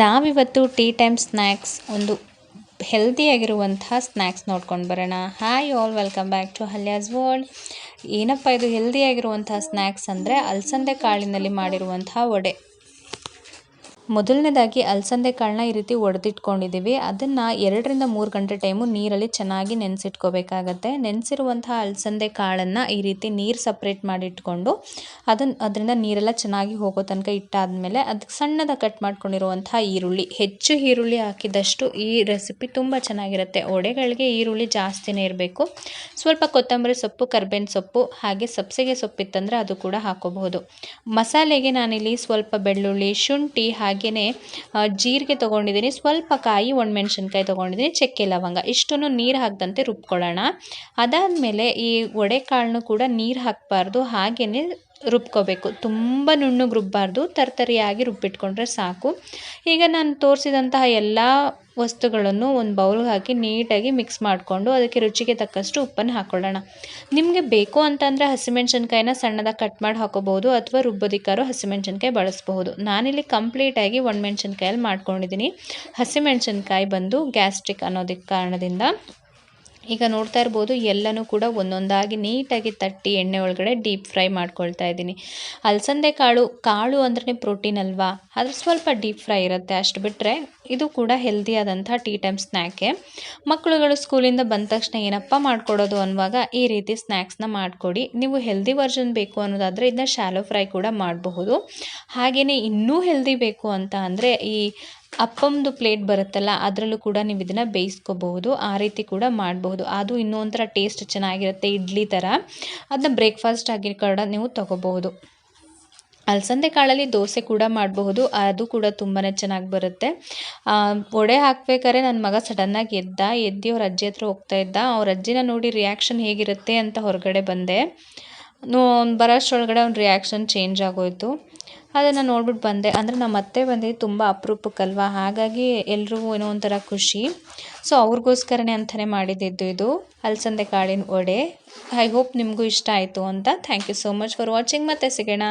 ನಾವಿವತ್ತು tea time snacks ಒಂದು ಹೆಲ್ದಿಯಾಗಿರುವಂತಹ snacks ನೋಡ್ಕೊಂಡು ಬರೋಣ. Hi all, welcome back to ಹಲ್ಯಾಸ್ ವರ್ಲ್ಡ್. ಏನಪ್ಪ ಇದು ಹೆಲ್ದಿಯಾಗಿರುವಂತಹ ಸ್ನ್ಯಾಕ್ಸ್ ಅಂದರೆ ಅಲಸಂದೆ ಕಾಳಿನಲ್ಲಿ ಮಾಡಿರುವಂತಹ ವಡೆ. ಮೊದಲನೇದಾಗಿ ಅಲಸಂದೆ ಕಾಳನ್ನ ಈ ರೀತಿ ಒಡೆದಿಟ್ಕೊಂಡಿದ್ದೀವಿ. ಅದನ್ನು 2-3 ಗಂಟೆ ಟೈಮು ನೀರಲ್ಲಿ ಚೆನ್ನಾಗಿ ನೆನೆಸಿಟ್ಕೋಬೇಕಾಗತ್ತೆ. ನೆನೆಸಿರುವಂತಹ ಅಲಸಂದೆ ಕಾಳನ್ನು ಈ ರೀತಿ ನೀರು ಸಪ್ರೇಟ್ ಮಾಡಿಟ್ಕೊಂಡು ಅದರಿಂದ ನೀರೆಲ್ಲ ಚೆನ್ನಾಗಿ ಹೋಗೋ ತನಕ ಇಟ್ಟಾದಮೇಲೆ ಅದಕ್ಕೆ ಸಣ್ಣದಾಗಿ ಕಟ್ ಮಾಡ್ಕೊಂಡಿರುವಂತಹ ಈರುಳ್ಳಿ, ಹೆಚ್ಚು ಈರುಳ್ಳಿ ಹಾಕಿದಷ್ಟು ಈ ರೆಸಿಪಿ ತುಂಬ ಚೆನ್ನಾಗಿರುತ್ತೆ. ವಡೆಗಳಿಗೆ ಈರುಳ್ಳಿ ಜಾಸ್ತಿನೇ ಇರಬೇಕು. ಸ್ವಲ್ಪ ಕೊತ್ತಂಬರಿ ಸೊಪ್ಪು, ಕರ್ಬೇವಿನ ಸೊಪ್ಪು, ಹಾಗೆ ಸಬ್ಸಿಗೆ ಸೊಪ್ಪಿತ್ತಂದರೆ ಅದು ಕೂಡ ಹಾಕೋಬಹುದು. ಮಸಾಲೆಗೆ ನಾನಿಲ್ಲಿ ಸ್ವಲ್ಪ ಬೆಳ್ಳುಳ್ಳಿ, ಶುಂಠಿ, ಹಾಗೆಯೇ ಜೀರಿಗೆ ತೊಗೊಂಡಿದ್ದೀನಿ, ಸ್ವಲ್ಪ ಕಾಯಿ, ಒಣಮೆಣಸಿನ್ಕಾಯಿ ತೊಗೊಂಡಿದ್ದೀನಿ, ಚಕ್ಕೆ ಲವಂಗ ಇಷ್ಟನ್ನು ನೀರು ಹಾಕದಂತೆ ರುಬ್ಕೊಳ್ಳೋಣ. ಅದಾದಮೇಲೆ ಈ ವಡೆ ಕಾಳನ್ನು ಕೂಡ ನೀರು ಹಾಕಬಾರ್ದು, ಹಾಗೆಯೇ ರುಬ್ಕೋಬೇಕು. ತುಂಬ ನುಣ್ಣಗೆ ರುಬ್ಬಾರ್ದು, ತರ್ತರಿಯಾಗಿ ರುಬ್ಬಿಟ್ಕೊಂಡ್ರೆ ಸಾಕು. ಈಗ ನಾನು ತೋರಿಸಿದಂತಹ ಎಲ್ಲ ವಸ್ತುಗಳನ್ನು ಒಂದು ಬೌಲ್ಗೆ ಹಾಕಿ ನೀಟಾಗಿ ಮಿಕ್ಸ್ ಮಾಡಿಕೊಂಡು ಅದಕ್ಕೆ ರುಚಿಗೆ ತಕ್ಕಷ್ಟು ಉಪ್ಪನ್ನು ಹಾಕ್ಕೊಳ್ಳೋಣ. ನಿಮಗೆ ಬೇಕು ಅಂತಂದರೆ ಹಸಿಮೆಣ್ಸಿನ್ಕಾಯಿನ ಸಣ್ಣದಾಗಿ ಕಟ್ ಮಾಡಿ ಹಾಕೋಬಹುದು, ಅಥವಾ ರುಬ್ಬೋದಕ್ಕಾದ್ರೂ ಹಸಿಮೆಣ್ಸಿನ್ಕಾಯಿ ಬಳಸಬಹುದು. ನಾನಿಲ್ಲಿ ಕಂಪ್ಲೀಟಾಗಿ ಒಣಮೆಣ್ಸಿನ್ಕಾಯಲ್ಲಿ ಮಾಡ್ಕೊಂಡಿದ್ದೀನಿ. ಹಸಿಮೆಣ್ಸಿನ್ಕಾಯಿ ಬಂದು ಗ್ಯಾಸ್ಟ್ರಿಕ್ ಅನ್ನೋದಕ್ಕೆ ಕಾರಣದಿಂದ. ಈಗ ನೋಡ್ತಾ ಇರ್ಬೋದು, ಎಲ್ಲನೂ ಕೂಡ ಒಂದೊಂದಾಗಿ ನೀಟಾಗಿ ತಟ್ಟಿ ಎಣ್ಣೆ ಒಳಗಡೆ ಡೀಪ್ ಫ್ರೈ ಮಾಡ್ಕೊಳ್ತಾ ಇದ್ದೀನಿ. ಅಲಸಂದೆ ಕಾಳು ಅಂದ್ರೆ ಪ್ರೋಟೀನ್ ಅಲ್ವಾ, ಆದರೆ ಸ್ವಲ್ಪ ಡೀಪ್ ಫ್ರೈ ಇರುತ್ತೆ, ಅಷ್ಟು ಬಿಟ್ಟರೆ ಇದು ಕೂಡ ಹೆಲ್ದಿಯಾದಂಥ ಟೀ ಟೈಮ್ ಸ್ನ್ಯಾಕೆ. ಮಕ್ಕಳುಗಳು ಸ್ಕೂಲಿಂದ ಬಂದ ತಕ್ಷಣ ಏನಪ್ಪ ಮಾಡಿಕೊಡೋದು ಅನ್ನುವಾಗ ಈ ರೀತಿ ಸ್ನ್ಯಾಕ್ಸ್ನ ಮಾಡಿಕೊಡಿ. ನೀವು ಹೆಲ್ದಿ ವರ್ಷನ್ ಬೇಕು ಅನ್ನೋದಾದರೆ ಇದನ್ನ ಶಾಲೋ ಫ್ರೈ ಕೂಡ ಮಾಡಬಹುದು. ಹಾಗೆಯೇ ಇನ್ನೂ ಹೆಲ್ದಿ ಬೇಕು ಅಂತ ಅಂದರೆ ಈ ಅಪ್ಪಮ್ದು ಪ್ಲೇಟ್ ಬರುತ್ತಲ್ಲ, ಅದರಲ್ಲೂ ಕೂಡ ನೀವು ಇದನ್ನು ಬೇಯಿಸ್ಕೋಬಹುದು. ಆ ರೀತಿ ಕೂಡ ಮಾಡಬಹುದು. ಅದು ಇನ್ನೂ ಒಂಥರ ಟೇಸ್ಟ್ ಚೆನ್ನಾಗಿರುತ್ತೆ, ಇಡ್ಲಿ ಥರ. ಅದನ್ನ ಬ್ರೇಕ್ಫಾಸ್ಟ್ ಆಗಿ ಕೂಡ ನೀವು ತೊಗೋಬಹುದು. ಅಲಸಂದೆ ಕಾಳಲ್ಲಿ ದೋಸೆ ಕೂಡ ಮಾಡಬಹುದು, ಅದು ಕೂಡ ತುಂಬಾ ಚೆನ್ನಾಗಿ ಬರುತ್ತೆ. ವಡೆ ಹಾಕ್ಬೇಕಾದ್ರೆ ನನ್ನ ಮಗ ಸಡನ್ನಾಗಿ ಎದ್ದು ಅವ್ರ ಅಜ್ಜಿ ಹತ್ರ ಹೋಗ್ತಾ ಇದ್ದ. ಅವ್ರ ಅಜ್ಜಿನ ನೋಡಿ ರಿಯಾಕ್ಷನ್ ಹೇಗಿರುತ್ತೆ ಅಂತ ಹೊರಗಡೆ ಬಂದೆ. ಬರೋಷ್ಟರೊಳಗಡೆ ಅವ್ನ ರಿಯಾಕ್ಷನ್ ಚೇಂಜ್ ಆಗೋಯಿತು. ಅದನ್ನು ನೋಡ್ಬಿಟ್ಟು ಬಂದೆ. ಅಂದರೆ ನಮ್ಮ ಅತ್ತೆ ಬಂದಿದ್ದು ತುಂಬ ಅಪರೂಪಕ್ಕಲ್ವ, ಹಾಗಾಗಿ ಎಲ್ರಿಗೂ ಏನೋ ಒಂಥರ ಖುಷಿ. ಸೊ ಅವ್ರಿಗೋಸ್ಕರನೇ ಅಂತಲೇ ಮಾಡಿದ್ದಿದ್ದು ಇದು ಅಲಸಂದೆ ಕಾಳಿನ ವಡೆ. ಐ ಹೋಪ್ ನಿಮಗೂ ಇಷ್ಟ ಆಯಿತು ಅಂತ. Thank you so much for watching. ಮತ್ತೆ ಸಿಗೋಣ.